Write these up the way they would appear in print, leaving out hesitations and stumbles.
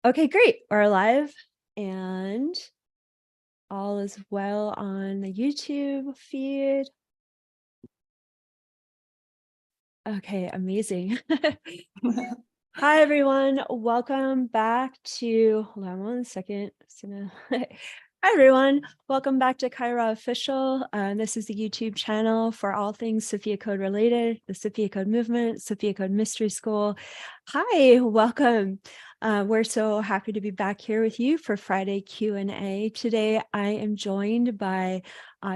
Okay, great. We're live and all is well on the YouTube feed. Okay, amazing. Hi, everyone. Welcome back to, hold on one second. Hi, everyone. Welcome back to Kaia Ra Official. This is the YouTube channel for all things Sophia Code related, the Sophia Code movement, Sophia Code Mystery School. Hi, welcome. We're so happy to be back here with you for Friday Q&A. Today, I am joined by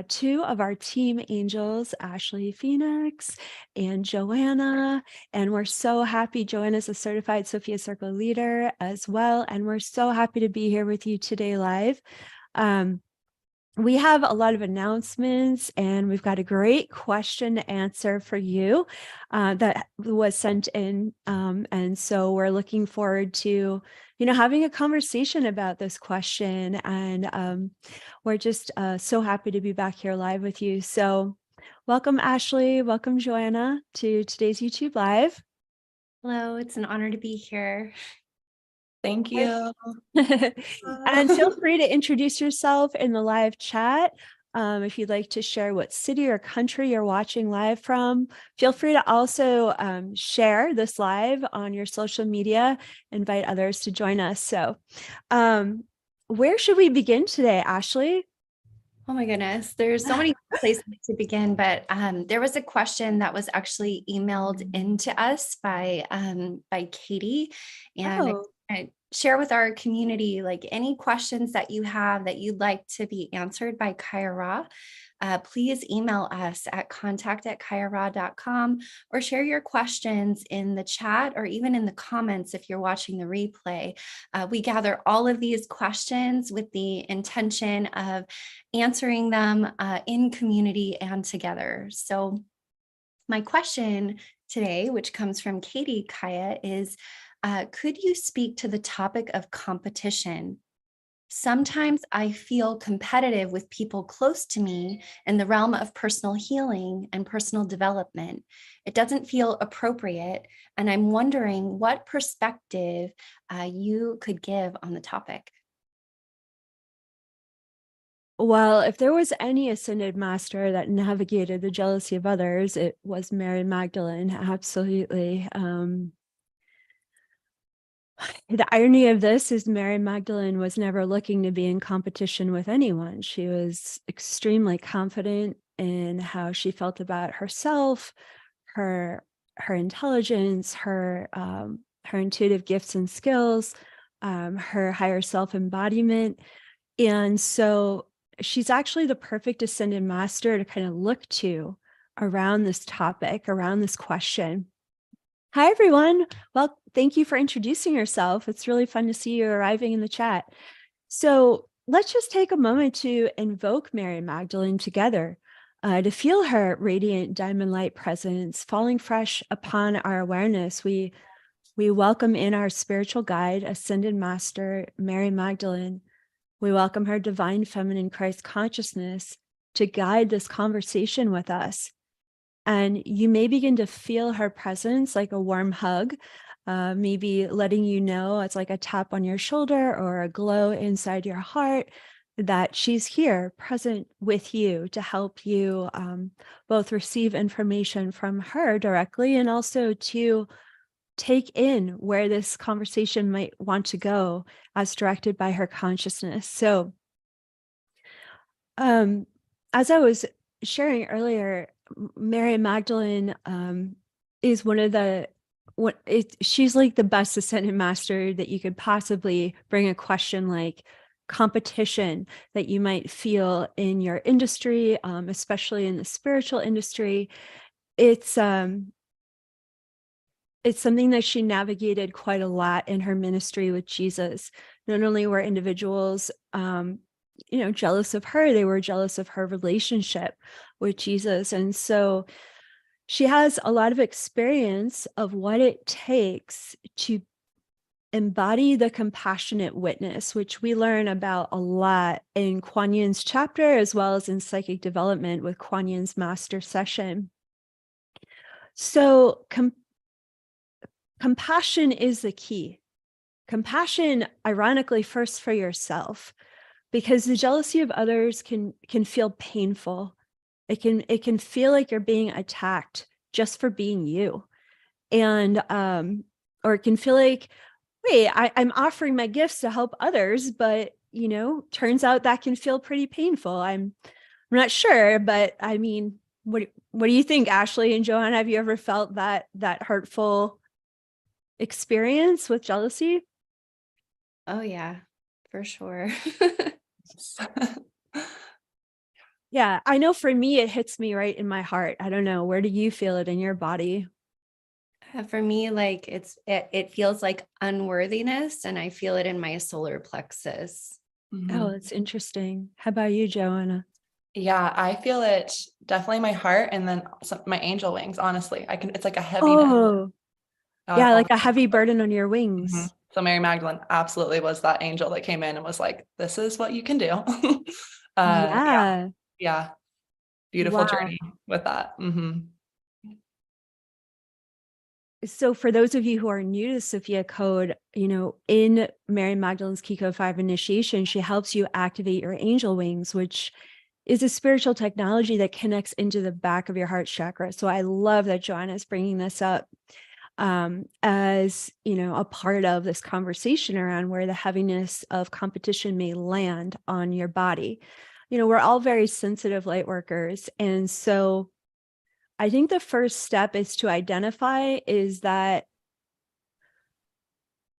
two of our team angels, Ashley Phoenix and Joanna. And we're so happy. Joanna's a certified Sophia Circle leader as well. And we're so happy to be here with you today live. We have a lot of announcements and we've got a great question to answer for you that was sent in. And so we're looking forward to, having a conversation about this question. And we're just so happy to be back here live with you. So welcome, Ashley. Welcome, Joanna, to today's YouTube Live. Hello, it's an honor to be here. Thank you. And feel free to introduce yourself in the live chat. If you'd like to share what city or country you're watching live from, feel free to also share this live on your social media, invite others to join us. So where should we begin today, Ashley? Oh my goodness, there's so many places to begin, but there was a question that was actually emailed into us by Katie, and I share with our community, like any questions that you have that you'd like to be answered by Kaia Ra. Please email us at contact@kaiara.com or share your questions in the chat or even in the comments if you're watching the replay. We gather all of these questions with the intention of answering them in community and together. So my question today, which comes from Katie Kaia, is could you speak to the topic of competition? Sometimes I feel competitive with people close to me in the realm of personal healing and personal development. It doesn't feel appropriate, and I'm wondering what perspective you could give on the topic. Well, if there was any ascended master that navigated the jealousy of others, it was Mary Magdalene, absolutely. The irony of this is Mary Magdalene was never looking to be in competition with anyone. She was extremely confident in how she felt about herself, her intelligence, her intuitive gifts and skills, her higher self embodiment. And so she's actually the perfect ascended master to kind of look to around this topic, around this question. Hi, everyone. Well, thank you for introducing yourself. It's really fun to see you arriving in the chat. So let's just take a moment to invoke Mary Magdalene together, to feel her radiant diamond light presence falling fresh upon our awareness. We welcome in our spiritual guide, Ascended Master, Mary Magdalene. We welcome her divine feminine Christ consciousness to guide this conversation with us. And you may begin to feel her presence like a warm hug, maybe letting you know it's like a tap on your shoulder or a glow inside your heart that she's here present with you to help you both receive information from her directly and also to take in where this conversation might want to go as directed by her consciousness. So as I was sharing earlier, Mary Magdalene is one of the she's like the best ascended master that you could possibly bring a question like competition that you might feel in your industry, especially in the spiritual industry. It's something that she navigated quite a lot in her ministry with Jesus. Not only were individuals jealous of her, they were jealous of her relationship with Jesus. And so she has a lot of experience of what it takes to embody the compassionate witness, which we learn about a lot in Kuan Yin's chapter, as well as in psychic development with Kuan Yin's master session. So compassion is the key. Compassion, ironically, first for yourself, because the jealousy of others can feel painful. It can feel like you're being attacked just for being you. And or it can feel like, wait, I'm offering my gifts to help others, but turns out that can feel pretty painful. I'm not sure, but I mean, what do you think, Ashley and Joanna? Have you ever felt that hurtful experience with jealousy? Oh yeah, for sure. Yeah, I know for me, it hits me right in my heart. I don't know. Where do you feel it in your body? For me, like it feels like unworthiness, and I feel it in my solar plexus. Oh, it's interesting. How about you, Joanna? Yeah, I feel it definitely my heart and then my angel wings. Honestly, it's like a heaviness. Oh, yeah, like a heavy burden on your wings. So Mary Magdalene absolutely was that angel that came in and was like, "This is what you can do." Yeah, beautiful journey with that. So for those of you who are new to Sophia Code, in Mary Magdalene's Key Code 5 initiation, she helps you activate your angel wings, which is a spiritual technology that connects into the back of your heart chakra. So I love that Joanna is bringing this up as, a part of this conversation around where the heaviness of competition may land on your body. We're all very sensitive light workers. And so I think the first step is to identify is that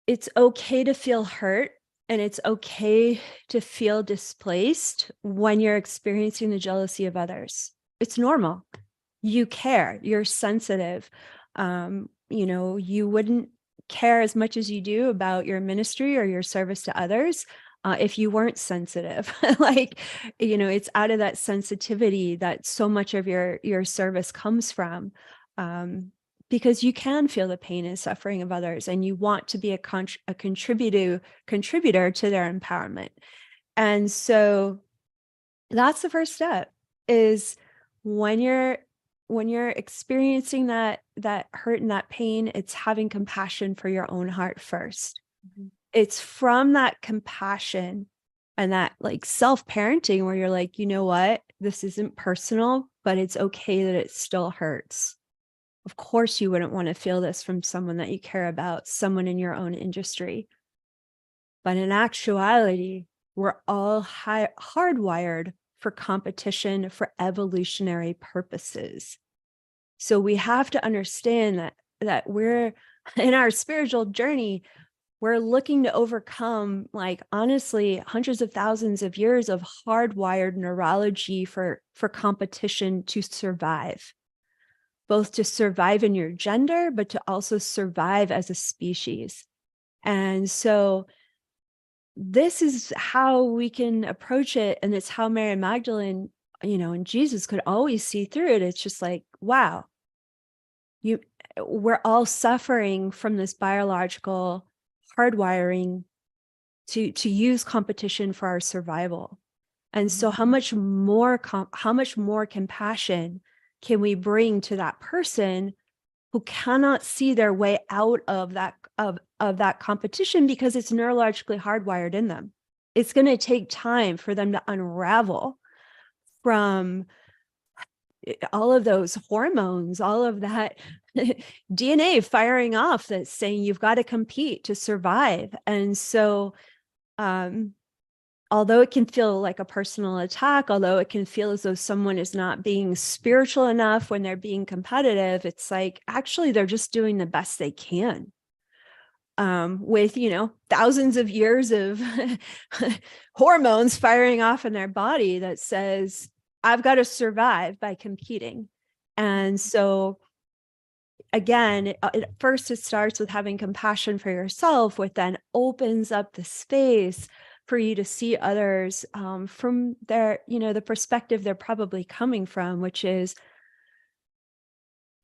it's okay to feel hurt and it's okay to feel displaced when you're experiencing the jealousy of others. It's normal. You care, you're sensitive. You wouldn't care as much as you do about your ministry or your service to others if you weren't sensitive. It's out of that sensitivity that so much of your service comes from, because you can feel the pain and suffering of others, and you want to be a contributor to their empowerment. And so that's the first step, is when you're experiencing that hurt and that pain, it's having compassion for your own heart first. It's from that compassion and that self-parenting where you're like, you know what, this isn't personal, but it's okay that it still hurts. Of course, you wouldn't want to feel this from someone that you care about, someone in your own industry. But in actuality, we're all hardwired for competition for evolutionary purposes. So we have to understand that we're in our spiritual journey, we're looking to overcome, honestly, hundreds of thousands of years of hardwired neurology for competition to survive, both to survive in your gender, but to also survive as a species. And so this is how we can approach it. And it's how Mary Magdalene, and Jesus could always see through it. It's just like, wow, we're all suffering from this biological hardwiring to use competition for our survival. And so how much more compassion can we bring to that person who cannot see their way out of that competition because it's neurologically hardwired in them? It's going to take time for them to unravel from all of those hormones, all of that DNA firing off that's saying you've got to compete to survive. And so, although it can feel like a personal attack, although it can feel as though someone is not being spiritual enough when they're being competitive, it's like, actually, they're just doing the best they can. With, thousands of years of hormones firing off in their body that says, I've got to survive by competing. And so again, first it starts with having compassion for yourself, which then opens up the space for you to see others from their, the perspective they're probably coming from, which is,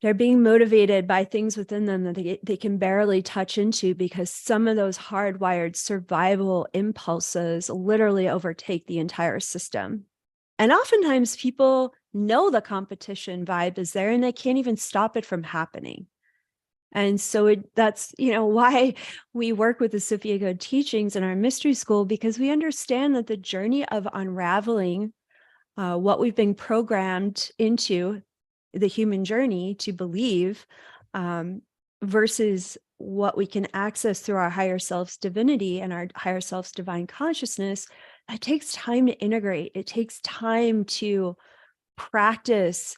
They're being motivated by things within them that they can barely touch into, because some of those hardwired survival impulses literally overtake the entire system. And oftentimes people know the competition vibe is there and they can't even stop it from happening. And so that's, why we work with the Sophia Code teachings in our mystery school, because we understand that the journey of unraveling what we've been programmed into the human journey to believe, versus what we can access through our higher self's divinity and our higher self's divine consciousness, it takes time to integrate. It takes time to practice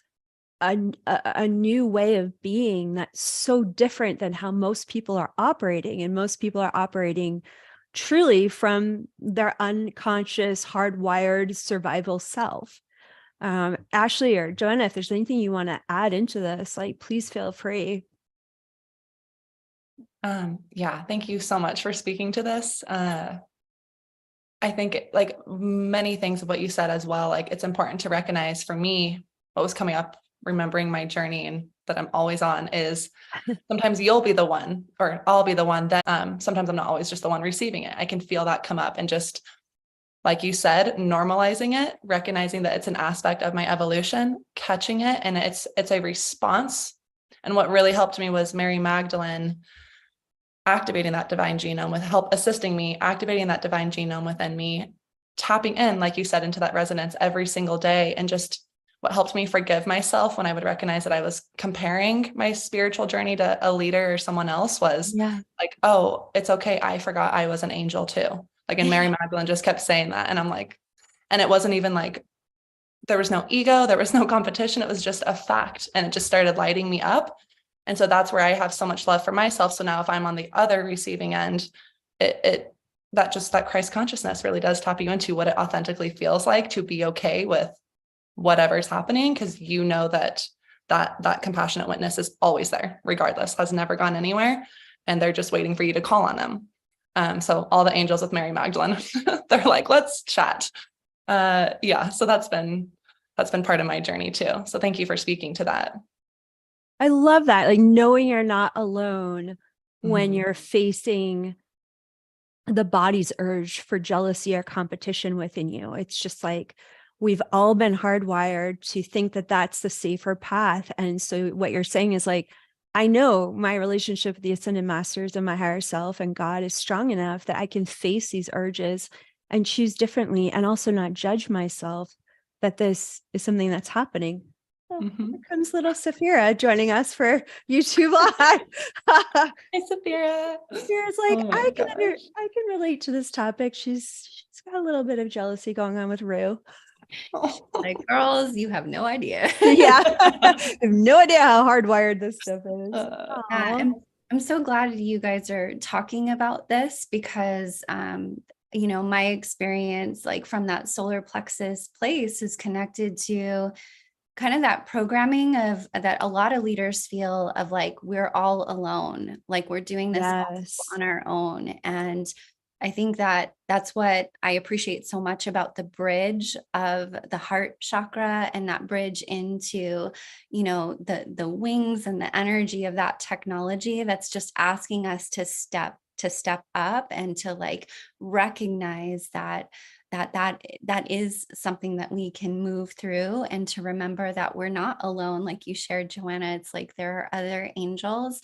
a new way of being that's so different than how most people are operating. And most people are operating truly from their unconscious, hardwired survival self. Ashley or Joanna, if there's anything you want to add into this, please feel free. Yeah, thank you so much for speaking to this. I think like many things of what you said as well, it's important to recognize for me, what was coming up, remembering my journey and that I'm always on, is sometimes you'll be the one, or I'll be the one that sometimes I'm not always just the one receiving it. I can feel that come up, and just like you said, normalizing it, recognizing that it's an aspect of my evolution, catching it, and it's a response. And what really helped me was Mary Magdalene activating that divine genome, with help assisting me, activating that divine genome within me, tapping in, like you said, into that resonance every single day. And just what helped me forgive myself when I would recognize that I was comparing my spiritual journey to a leader or someone else was like, oh, it's okay. I forgot I was an angel too. And Mary Magdalene just kept saying that. And I'm like, and it wasn't even like, there was no ego, there was no competition. It was just a fact. And it just started lighting me up. And so that's where I have so much love for myself. So now if I'm on the other receiving end, that Christ consciousness really does tap you into what it authentically feels like to be okay with whatever's happening. Cause that compassionate witness is always there, regardless, has never gone anywhere. And they're just waiting for you to call on them. So all the angels with Mary Magdalene, they're like, let's chat. So that's been part of my journey too. So thank you for speaking to that. I love that. Knowing you're not alone when you're facing the body's urge for jealousy or competition within you. It's just we've all been hardwired to think that that's the safer path. And so what you're saying is I know my relationship with the Ascended Masters and my higher self and God is strong enough that I can face these urges and choose differently, and also not judge myself that this is something that's happening. Here comes little Sophia joining us for YouTube Live. Hi, Sophia. Sophia's I can relate to this topic. She's got a little bit of jealousy going on with Rue. Girls, you have no idea. I have no idea how hardwired this stuff is. I'm so glad you guys are talking about this, because my experience from that solar plexus place is connected to kind of that programming of that a lot of leaders feel of we're all alone, we're doing this on our own. And I think that that's what I appreciate so much about the bridge of the heart chakra, and that bridge into, the wings and the energy of that technology that's just asking us to step up and to recognize that is something that we can move through, and to remember that we're not alone. Like you shared, Joanna, it's there are other angels.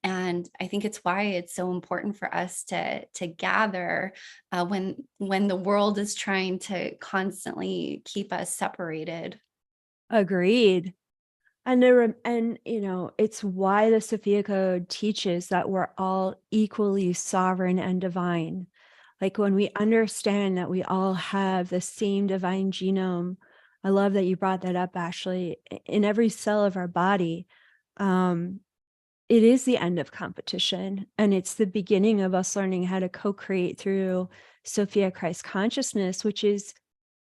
And I think it's why it's so important for us to gather when the world is trying to constantly keep us separated. Agreed. And it's why the Sophia Code teaches that we're all equally sovereign and divine. When we understand that we all have the same divine genome, I love that you brought that up, Ashley, in every cell of our body. It is the end of competition, and it's the beginning of us learning how to co-create through Sophia Christ consciousness, which is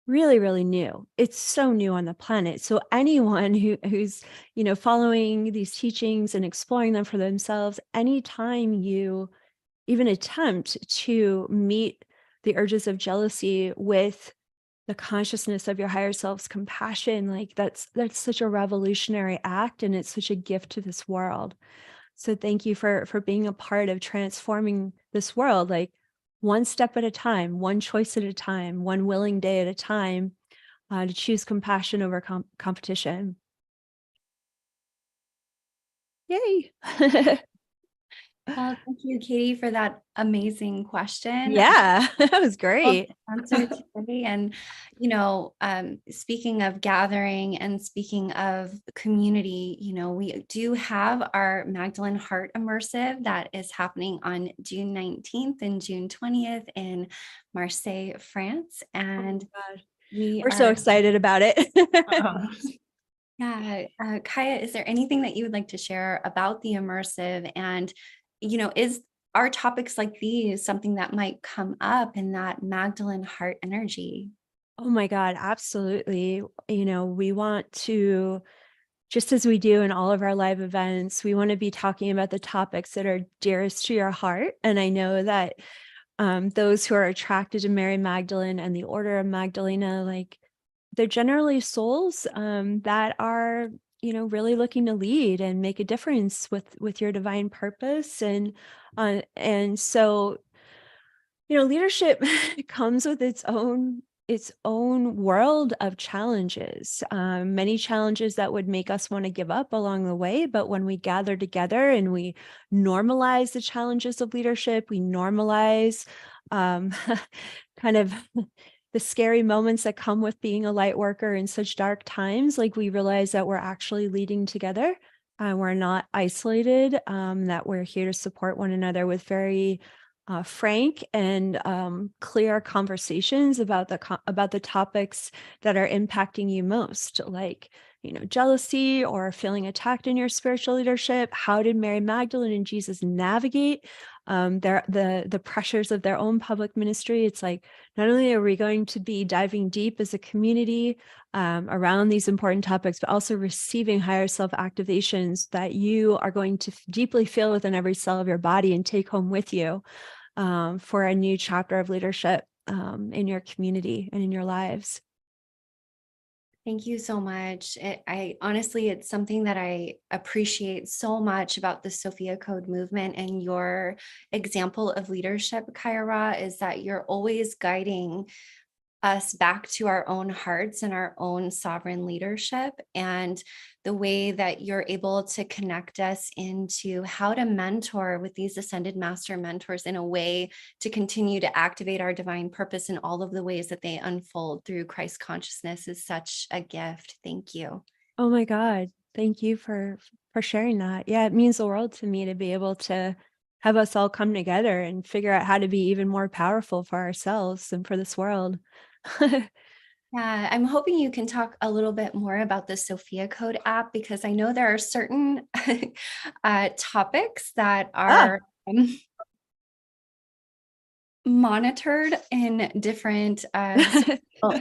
really, really new. It's so new on the planet. So anyone who's, following these teachings and exploring them for themselves, anytime you even attempt to meet the urges of jealousy with the consciousness of your higher self's compassion, like that's such a revolutionary act, and it's such a gift to this world. So thank you for being a part of transforming this world, like one step at a time, one choice at a time, one willing day at a time, to choose compassion over competition. Yay. Well, thank you, Katie, for that amazing question. Yeah, that was Well, great. answer today. And, speaking of gathering and speaking of community, we do have our Magdalene Heart Immersive that is happening on June 19th and June 20th in Marseille, France. And We're so excited about it. Yeah. Kaia, is there anything that you would like to share about the immersive? And, is our topics like these something that might come up in that Magdalene heart energy? Oh my God, absolutely. We want to, just as we do in all of our live events, we want to be talking about the topics that are dearest to your heart. And I know that those who are attracted to Mary Magdalene and the Order of Magdalena, like they're generally souls that are, really looking to lead and make a difference with your divine purpose. And so, leadership comes with its own world of challenges, many challenges that would make us want to give up along the way. But when we gather together and we normalize the challenges of leadership, we normalize kind of the scary moments that come with being a light worker in such dark times, like we realize that we're actually leading together. We're not isolated, that we're here to support one another with very frank and clear conversations about the topics that are impacting you most, like jealousy or feeling attacked in your spiritual leadership. How did Mary Magdalene and Jesus navigate the pressures of their own public ministry? It's like, not only are we going to be diving deep as a community around these important topics, but also receiving higher self activations that you are going to deeply feel within every cell of your body and take home with you for a new chapter of leadership in your community and in your lives. Thank you so much. I honestly, it's something that I appreciate so much about the Sophia Code movement, and your example of leadership, Kaia Ra, is that you're always guiding us back to our own hearts and our own sovereign leadership, and the way that you're able to connect us into how to mentor with these ascended master mentors in a way to continue to activate our divine purpose in all of the ways that they unfold through Christ consciousness is such a gift. Thank you. Oh my God. Thank you for sharing that. Yeah, it means the world to me to be able to have us all come together and figure out how to be even more powerful for ourselves and for this world. Yeah, I'm hoping you can talk a little bit more about the Sophia Code app, because I know there are certain topics that are monitored in different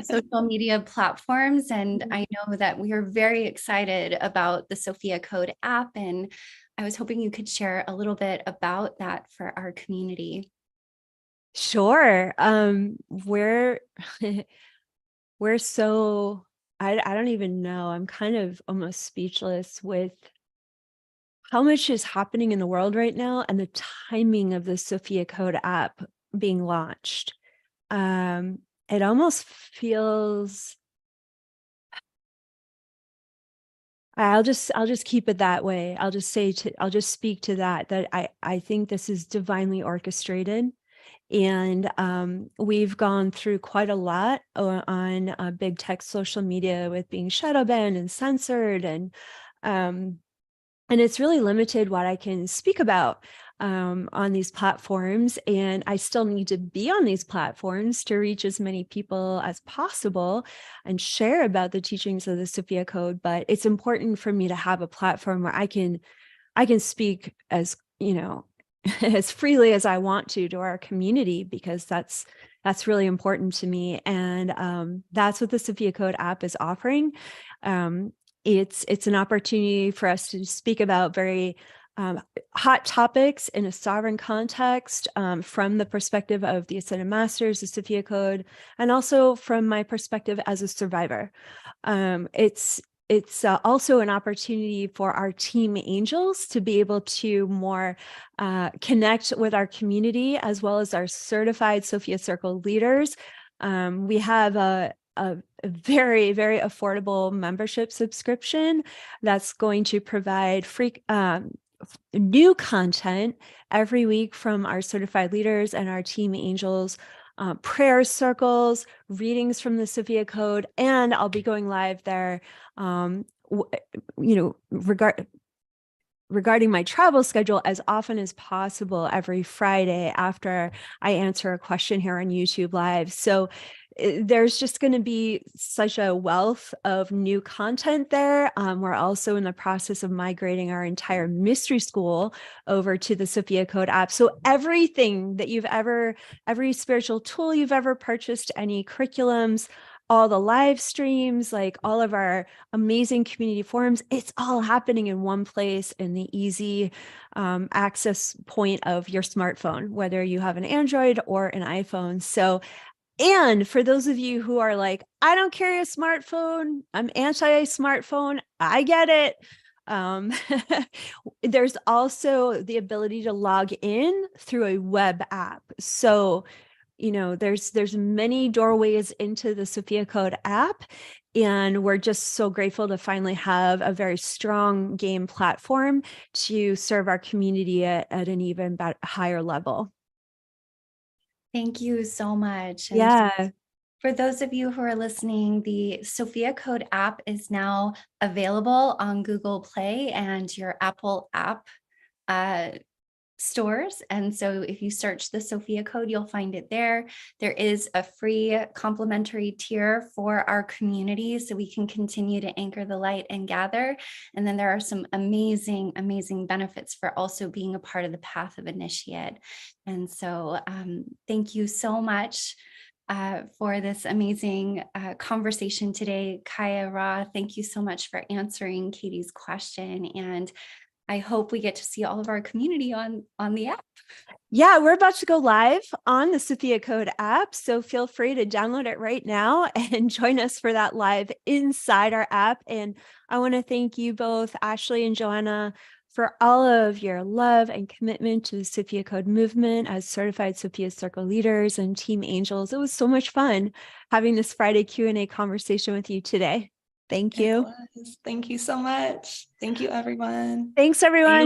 social media platforms. And I know that we are very excited about the Sophia Code app. And I was hoping you could share a little bit about that for our community. Sure. We're so, I don't even know. I'm kind of almost speechless with how much is happening in the world right now and the timing of the Sophia Code app being launched. It almost feels, I'll just keep it that way. I'll just speak to that I think this is divinely orchestrated. And we've gone through quite a lot on big tech social media with being shadow banned and censored, and it's really limited what I can speak about on these platforms. And I still need to be on these platforms to reach as many people as possible and share about the teachings of the Sophia Code. But it's important for me to have a platform where I can speak as, as freely as I want to our community, because that's really important to me. And that's what the Sophia Code app is offering. It's an opportunity for us to speak about very hot topics in a sovereign context, from the perspective of the Ascended Masters, the Sophia Code, and also from my perspective as a survivor. It's also an opportunity for our team angels to be able to more connect with our community, as well as our certified Sophia Circle leaders. We have a very, very affordable membership subscription that's going to provide free new content every week from our certified leaders and our team angels, prayer circles, readings from the Sophia Code, and I'll be going live there, regarding my travel schedule as often as possible every Friday after I answer a question here on YouTube Live. So there's just going to be such a wealth of new content there. We're also in the process of migrating our entire mystery school over to the Sophia Code app. So everything that every spiritual tool you've ever purchased, any curriculums, all the live streams, like all of our amazing community forums, it's all happening in one place in the easy access point of your smartphone, whether you have an Android or an iPhone. So, and for those of you who are like, I don't carry a smartphone, I'm anti-smartphone, I get it. There's also the ability to log in through a web app. So, there's many doorways into the Sophia Code app, and we're just so grateful to finally have a very strong game platform to serve our community at an even higher level. Thank you so much. And yeah. For those of you who are listening, the Sophia Code app is now available on Google Play and your Apple app stores. And so if you search the Sophia Code, you'll find it there. There is a free complimentary tier for our community so we can continue to anchor the light and gather. And then there are some amazing, amazing benefits for also being a part of the path of initiate. And so thank you so much for this amazing conversation today. Kaia Ra, thank you so much for answering Katie's question. And I hope we get to see all of our community on the app. Yeah, we're about to go live on the Sophia Code app. So feel free to download it right now and join us for that live inside our app. And I want to thank you both, Ashley and Joanna, for all of your love and commitment to the Sophia Code movement as certified Sophia Circle leaders and team angels. It was so much fun having this Friday Q&A conversation with you today. Thank you. Thank you so much. Thank you, everyone. Thanks, everyone.